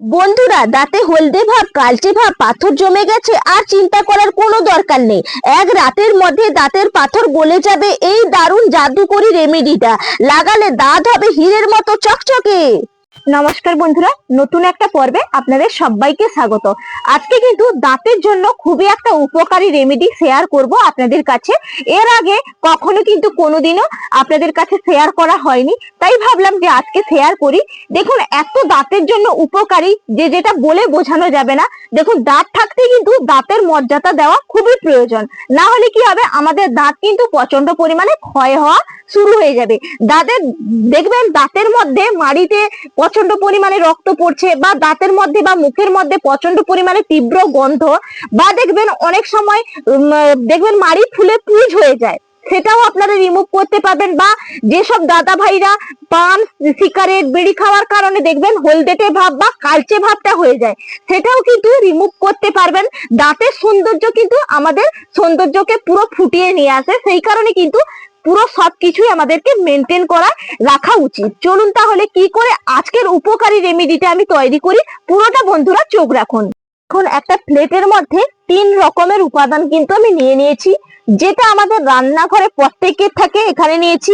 বন্ধুরা, দাঁতে হলদে ভাব, কালচে ভাব, পাথর জমে গেছে, আর চিন্তা করার কোনো দরকার নেই। এক রাতের মধ্যে দাঁতের পাথর গলে যাবে এই দারুণ জাদুকরি রেমেডিটা লাগালে দাঁত হবে হীরের মতো চকচকে। নমস্কার বন্ধুরা, নতুন একটা পর্বে আপনাদের সবাইকে স্বাগত। আজকে কিন্তু দাঁতের জন্য খুবই একটা উপকারী রেমেডি শেয়ার করব আপনাদের কাছে। এর আগে কখনো কিন্তু কোনোদিনও আপনাদের কাছে শেয়ার করা হয়নি, তাই ভাবলাম যে আজকে শেয়ার করি। দেখুন, এত দাঁতের জন্য উপকারী যে যেটা বলে বোঝানো যাবে না। দেখুন, দাঁত থাকতে কিন্তু দাঁতের মর্যাদা দেওয়া খুবই প্রয়োজন, না হলে কি হবে, আমাদের দাঁত কিন্তু প্রচন্ড পরিমাণে ক্ষয় হওয়া শুরু হয়ে যাবে। দাঁতের দেখবেন দাঁতের মধ্যে মাড়িতে প্রচন্ড পরিমাণে রক্ত পড়ছে, বা দাঁতের মধ্যে বা মুখের মধ্যে প্রচন্ড পরিমাণে তীব্র গন্ধ, বা দেখবেন অনেক সময় দেখবেন মাড়ি ফুলে পুঁজ হয়ে যায়, সেটাও আপনারা রিমুভ করতে পারবেন। বা যেসব দাদা ভাইরা পান সিগারেট বিড়ি খাওয়ার কারণে দেখবেন হলদেটে ভাব বা কালচে ভাবটা হয়ে যায়, সেটাও কিন্তু রিমুভ করতে পারবেন। দাঁতের সৌন্দর্য কিন্তু আমাদের সৌন্দর্যকে পুরো ফুটিয়ে নিয়ে আসে, সেই কারণে কিন্তু পুরো সবকিছুই আমাদেরকে মেনটেন করা রাখা উচিত। চলুন তাহলে কি করে আজকের উপকারী রেমেডিটা আমি তৈরি করি, পুরোটা বন্ধুরা চোখ রাখুন। এখন একটা প্লেটের মধ্যে 3 রকমের উপাদান কিন্তু আমি নিয়ে নিয়েছি, যেটা আমাদের রান্নাঘরে প্রত্যেকের থাকে। এখানে নিয়েছি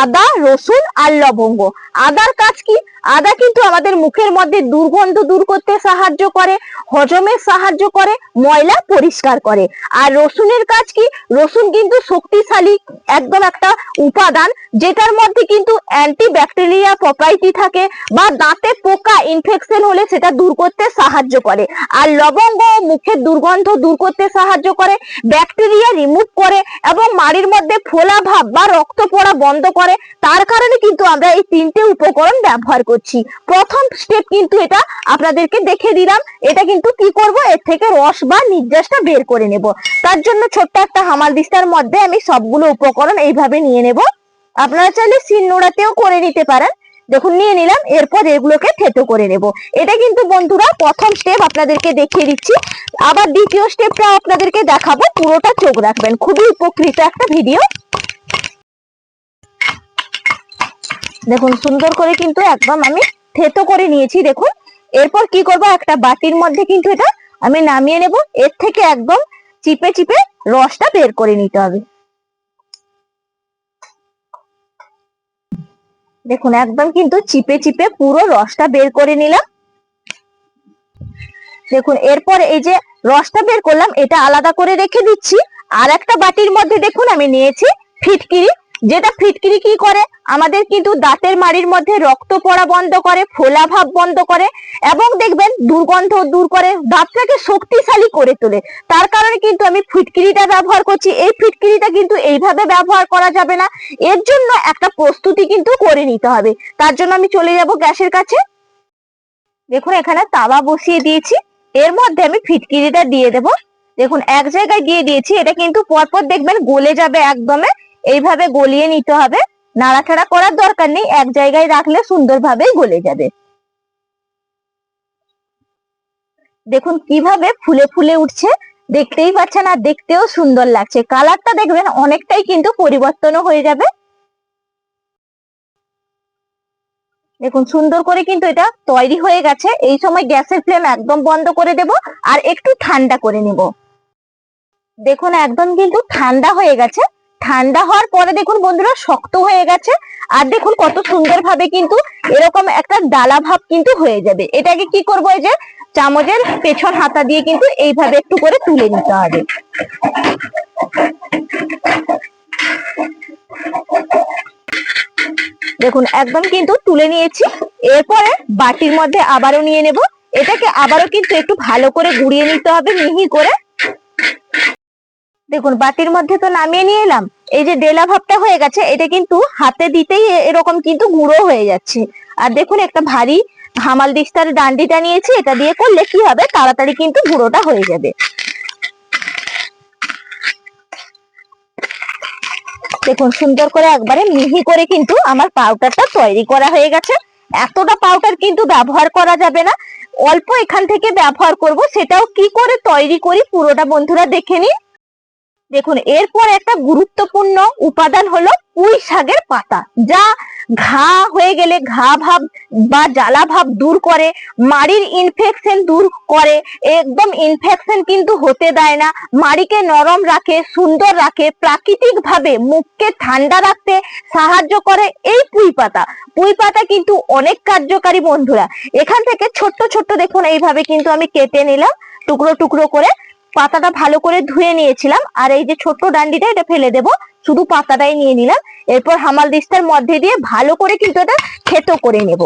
আদা, রসুন আর লবঙ্গ। আদার কাজ কি? আদা কিন্তু আমাদের মুখের মধ্যে দুর্গন্ধ দূর করতে সাহায্য করে, হজমে সাহায্য করে, ময়লা পরিষ্কার করে। আর রসুনের কাজ কি? রসুন কিন্তু শক্তিশালী একদম একটা উপাদান, যেটার মধ্যে কিন্তু অ্যান্টিব্যাকটেরিয়া প্রপার্টি থাকে, বা দাঁতে পোকা ইনফেকশন হলে সেটা দূর করতে সাহায্য করে। আর লবঙ্গ মুখের দুর্গন্ধ দূর করতে সাহায্য করে, ব্যাকটেরিয়া রিমুভ করে, এবং মাড়ির মধ্যে ফোলা ভাব বা রক্ত পড়া বন্ধ করে। তার কারণে কিন্তু আমরা এই 3টে উপকরণ ব্যবহার করছি। প্রথম স্টেপ কিন্তু এটা আপনাদেরকে দেখে দিলাম। এটা কিন্তু কি করব, এর থেকে রস বা নির্যাসটা বের করে নেব। তার জন্য ছোট্ট একটা হামালদিস্তার মধ্যে আমি সবগুলো উপকরণ এইভাবে নিয়ে নেব। আপনারা চাইলে শিলনোড়াতেও করে নিতে পারেন। দেখুন, নিয়ে নিলাম। এরপর এগুলোকে থেতো করে নেব। এটা কিন্তু বন্ধুরা প্রথম স্টেপ আপনাদেরকে দেখিয়ে দিচ্ছি, আবার দ্বিতীয় স্টেপটাও আপনাদেরকে দেখাবো। পুরোটা চোখ রাখবেন, খুবই উপকৃত একটা ভিডিও। দেখুন, সুন্দর করে কিন্তু একদম আমি থেতো করে নিয়েছি। দেখুন, এরপর কি করব, একটা বাটির মধ্যে কিন্তু এটা আমি নামিয়ে নেব। এর থেকে একদম চিপে চিপে রসটা বের করে নিতে হবে। দেখুন, একদম কিন্তু চিপে চিপে পুরো রসটা বের করে নিলাম। দেখুন, এরপর এই যে রসটা বের করলাম, এটা আলাদা করে রেখে দিচ্ছি। আর একটা বাটির মধ্যে দেখুন আমি নিয়েছি ফিটকিরি। যেটা ফিটকিরি কি করে, আমাদের কিন্তু দাঁতের মাড়ির মধ্যে রক্ত পড়া বন্ধ করে, ফোলা ভাব বন্ধ করে, এবং দেখবেন দুর্গন্ধ দূর করে, দাঁতটাকে শক্তিশালী করে তোলে। তার কারণে কিন্তু আমি ফিটকিরিটা ব্যবহার করছি। এই ফিটকিরিটা কিন্তু এইভাবে ব্যবহার করা যাবে না, এর জন্য একটা প্রস্তুতি কিন্তু করে নিতে হবে। তার জন্য আমি চলে যাব গ্যাসের কাছে। দেখুন, এখানে তাওয়া বসিয়ে দিয়েছি। এর মধ্যে আমি ফিটকিরিটা দিয়ে দেব। দেখুন, এক জায়গায় দিয়ে দিয়েছি। এটা কিন্তু পরপর দেখবেন গলে যাবে একদমে, এইভাবে গলিয়ে নিতে হবে। নাড়াচাড়া করার দরকার নেই, এক জায়গায় রাখলে সুন্দরভাবে গলে যাবে। দেখুন কিভাবে ফুলে ফুলে উঠছে, দেখতেই পাচ্ছেন, আর দেখতেও সুন্দর লাগছে। কালারটা দেখবেন অনেকটাই কিন্তু পরিবর্তনও হয়ে যাবে। দেখুন, সুন্দর করে কিন্তু এটা তৈরি হয়ে গেছে। এই সময় গ্যাসের ফ্লেম একদম বন্ধ করে দেব, আর একটু ঠান্ডা করে নিব। দেখুন, একদম কিন্তু ঠান্ডা হয়ে গেছে। ঠান্ডা হওয়ার পরে দেখুন বন্ধুরা শক্ত হয়ে গেছে। আর দেখুন কত সুন্দর ভাবে কিন্তু এরকম একটা ডালা ভাব কিন্তু হয়ে যাবে। এটাকে কি করব, এই যে চামচের পেছন হাতা দিয়ে কিন্তু এইভাবে একটু করে তুলে নিতে হবে। দেখুন, একদম কিন্তু তুলে নিয়েছি। এরপরে বাটির মধ্যে আবারও নিয়ে নেব। এটাকে আবারও কিন্তু একটু ভালো করে গুঁড়িয়ে নিতে হবে, মিহি করে। দেখুন, বাটির মধ্যে তো নামিয়ে নিয়ে এলাম। এই যে ডেলা ভাবটা হয়ে গেছে, এটা কিন্তু হাতে দিতেই এরকম কিন্তু গুঁড়ো হয়ে যাচ্ছে। আর দেখুন, একটা ভারী হামালদিস্তার ডান্ডিটা নিয়েছি। এটা দিয়ে করলে কি হবে, তাড়াতাড়ি কিন্তু গুঁড়োটা হয়ে যাবে। দেখুন, সুন্দর করে একবারে মিহি করে কিন্তু আমার পাউডারটা তৈরি করা হয়ে গেছে। এতটা পাউডার কিন্তু ব্যবহার করা যাবে না, অল্প এখান থেকে ব্যবহার করব। সেটাও কি করে তৈরি করি পুরোটা বন্ধুরা দেখে নিন। দেখুন এরপর একটা গুরুত্বপূর্ণ উপাদান হলো পুঁই শাকের পাতা, যা ঘা হয়ে গেলে ঘা ভাব বা জ্বালা ভাব দূর করে, মাড়ির ইনফেকশন দূর করে, একদম ইনফেকশন কিন্তু হতে দেয় না, মাড়িকে নরম রাখে, সুন্দর রাখে, প্রাকৃতিক ভাবে মুখকে ঠান্ডা রাখতে সাহায্য করে এই পুঁই পাতা। পুঁই পাতা কিন্তু অনেক কার্যকারী বন্ধুরা। এখান থেকে ছোট্ট ছোট্ট দেখুন এইভাবে কিন্তু আমি কেটে নিলাম টুকরো টুকরো করে। পাতাটা ভালো করে ধুয়ে নিয়েছিলাম, আর এই যে ছোট্ট ডান্ডিটা এটা ফেলে দেব, শুধু পাতাটাই নিয়ে নিলাম। এরপর হামাল দিস্তার মধ্যে দিয়ে ভালো করে কিন্তু এটা থেতো করে নেব।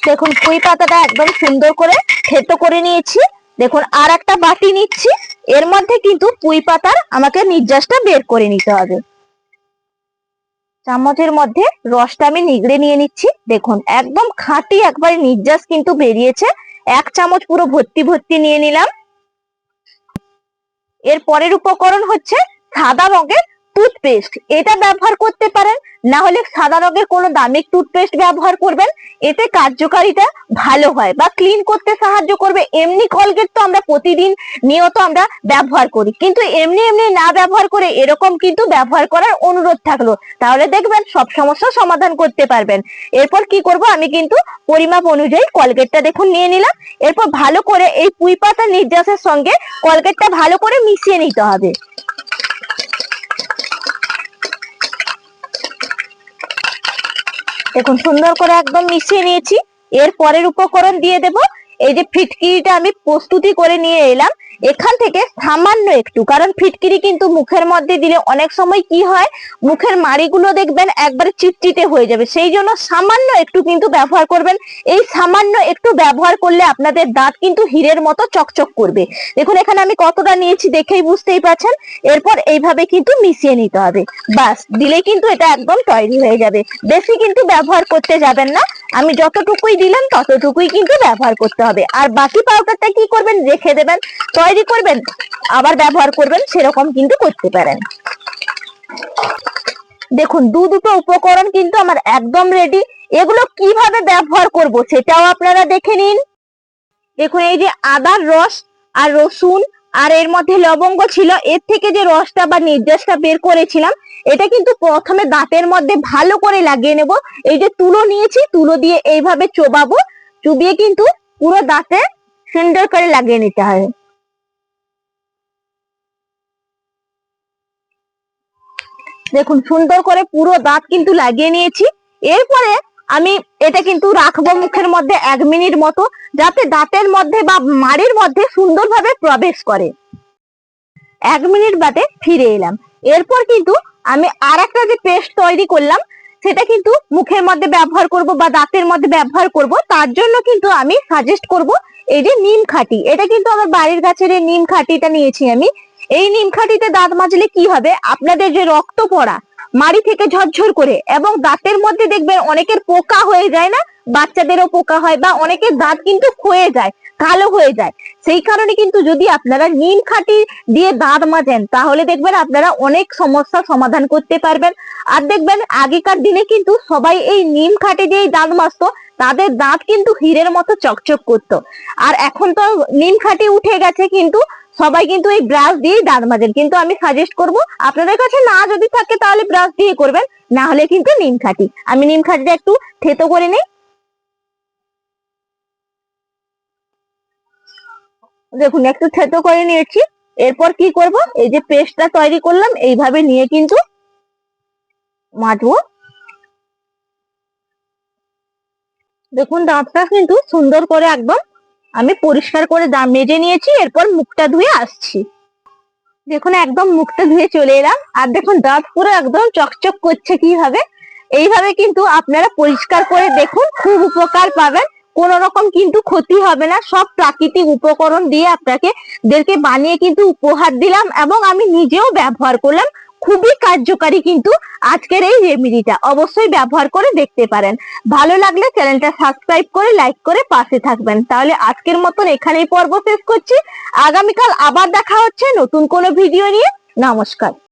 দেখুন পুঁই পাতাটা একদম সুন্দর করে থেতো করে নিয়েছি। দেখুন আর একটা বাটি নিচ্ছি, এর মধ্যে কিন্তু পুঁই পাতার আমাকে নির্যাসটা বের করে নিতে হবে। চামচের মধ্যে রসটা আমি নিগড়ে নিয়ে নিচ্ছি। দেখুন একদম খাঁটি একবারে নির্যাস কিন্তু বেরিয়েছে। 1 চামচ পুরো ভর্তি ভর্তি নিয়ে নিলাম। এর পরের উপকরণ হচ্ছে সাদা রঙের টুথপেস্ট। এটা ব্যবহার করতে পারেন, না হলে সাদা রঙের কোনো দামি টুথপেস্ট ব্যবহার করবেন, এতে কার্যকারিতা ভালো হয় বা ক্লিন করতে সাহায্য করবে। এমনি কলগেট তো আমরা প্রতিদিন নিয়ত আমরা ব্যবহার করি, কিন্তু এমনি এমনি না ব্যবহার করে এরকম কিন্তু ব্যবহার করার অনুরোধ থাকলো, তাহলে দেখবেন সব সমস্যার সমাধান করতে পারবেন। এরপর কি করব, আমি কিন্তু পরিমাপ অনুযায়ী কলগেটটা দেখুন নিয়ে নিলাম। এরপর ভালো করে এই পুঁই পাতা নির্যাসের সঙ্গে কলগেটটা ভালো করে মিশিয়ে নিতে হবে। দেখুন সুন্দর করে একদম মিশিয়ে নিয়েছি। এর পরের উপকরণ দিয়ে দেব এই যে ফিটকিরিটা আমি প্রস্তুতি করে নিয়ে এলাম। এখান থেকে সামান্য একটু, কারণ ফিটকিরি কিন্তু মুখের মধ্যে দিলে অনেক সময় কি হয়, মুখের মাড়িগুলো দেখবেন একবারে চিটচিটে হয়ে যাবে, সেই জন্য সামান্য একটু কিন্তু ব্যবহার করবেন। এই সামান্য একটু ব্যবহার করলে আপনাদের দাঁত কিন্তু হীরের মতো চকচক করবে। দেখুন এখানে আমি কতটা নিয়েছি দেখেই বুঝতেই পারছেন। এরপর এইভাবে কিন্তু মিশিয়ে নিতে হবে, বাস দিলে কিন্তু এটা একদম তৈরি হয়ে যাবে। বেশি কিন্তু ব্যবহার করতে যাবেন না, আমি যতটুকুই দিলাম ততটুকুই কিন্তু ব্যবহার করতে হবে। আর বাকি পাউডারটা কি করবেন, রেখে দেবেন, তৈরি করবেন আবার ব্যবহার করবেন, সেরকম কিন্তু করতে পারেন। দেখুন দুটো উপকরণ কিন্তু আমার একদম রেডি। এগুলো কিভাবে ব্যবহার করব সেটাও আপনারা দেখে নিন। দেখুন এই যে আদার রস আর রসুন আর এর মধ্যে লবঙ্গ ছিল, এর থেকে যে রসটা বা নির্যাসটা বের করেছিলাম, এটা কিন্তু প্রথমে দাঁতের মধ্যে ভালো করে লাগিয়ে নেব। এই যে তুলো নিয়েছি, তুলো দিয়ে এইভাবে চোবাবো, চুবিয়ে কিন্তু পুরো দাঁতে সুন্দর করে লাগিয়ে নিতে হবে। দেখুন সুন্দর করে পুরো দাঁত কিন্তু লাগিয়ে নিয়েছি। এরপরে আমি এটা কিন্তু রাখবো মুখের মধ্যে 1 মিনিট মতো, যাতে দাঁতের মধ্যে বা মাড়ির মধ্যে সুন্দরভাবে প্রবেশ করে। 1 মিনিট বাদে ফিরে এলাম। এরপর কিন্তু আমি আর একটা যে পেস্ট তৈরি করলাম, সেটা কিন্তু মুখের মধ্যে ব্যবহার করব বা দাঁতের মধ্যে ব্যবহার করব। তার জন্য কিন্তু আমি সাজেস্ট করব এই যে নিম খাঁটি। এটা কিন্তু আমার বাড়ির গাছের এই নিম খাঁটিটা নিয়েছি আমি। এই নিম খাঁটিতে দাঁত মাজলে কি হবে, আপনাদের যে রক্ত পড়া মাড়ি থেকে ঝরঝর করে, এবং দাঁতের মধ্যে দেখবেন অনেকের পোকা হয়ে যায় না, বাচ্চাদেরও পোকা হয় বা অনেকের দাঁত কিন্তু ক্ষয়ে যায়, কালো হয়ে যায়। সেই কারণে কিন্তু যদি আপনারা নিম খাঁটি দিয়ে দাঁত মাজেন, তাহলে দেখবেন আপনারা অনেক সমস্যার সমাধান করতে পারবেন। আর দেখবেন আগেকার দিনে কিন্তু সবাই এই নিম খাঁটি দিয়েই দাঁত মাজতো, তাদের দাঁত কিন্তু হীরের মতো চকচক করতো। আর এখন তো নিম খাঁটি উঠে গেছে, কিন্তু সবাই কিন্তু এই ব্রাশ দিয়েই দাঁত মাজেন। কিন্তু আমি সাজেস্ট করব, আপনাদের কাছে না যদি থাকে তাহলে ব্রাশ দিয়ে করবেন, না হলে কিন্তু নিম খাঁটি। আমি নিম খাঁটিটা একটু থেতো করে নিই। দেখুন একটু থেতো করে নিয়েছি। এরপর কি করব, এই যে পেস্টটা তৈরি করলাম এইভাবে নিয়ে কিন্তু মাজবো। দেখুন দাঁতটা কিন্তু সুন্দর করে একদম আমি পরিষ্কার করে মেজে নিয়েছি। এরপর মুখটা ধুয়ে আসছি। দেখুন একদম মুখটা ধুয়ে চলে এলাম, আর দেখুন দাঁত পুরো একদম চকচক করছে। কিভাবে, এইভাবে কিন্তু আপনারা পরিষ্কার করে দেখুন, খুব উপকার পাবেন। কোন রকম কিন্তু ক্ষতি হবে না। সব প্রাকৃতিক উপকরণ দিয়ে আপনাদেরকে বানিয়ে কিন্তু উপহার দিলাম, এবং আমি নিজেও ব্যবহার করলাম। খুবই কার্যকারী কিন্তু আজকের এই রেমেডিটা, অবশ্যই ব্যবহার করে দেখতে পারেন। ভালো লাগলে চ্যানেলটা সাবস্ক্রাইব করে লাইক করে পাশে থাকবেন। তাহলে আজকের মতন এখানেই পর্ব শেষ করছি। আগামীকাল আবার দেখা হচ্ছে নতুন কোনো ভিডিও নিয়ে। নমস্কার।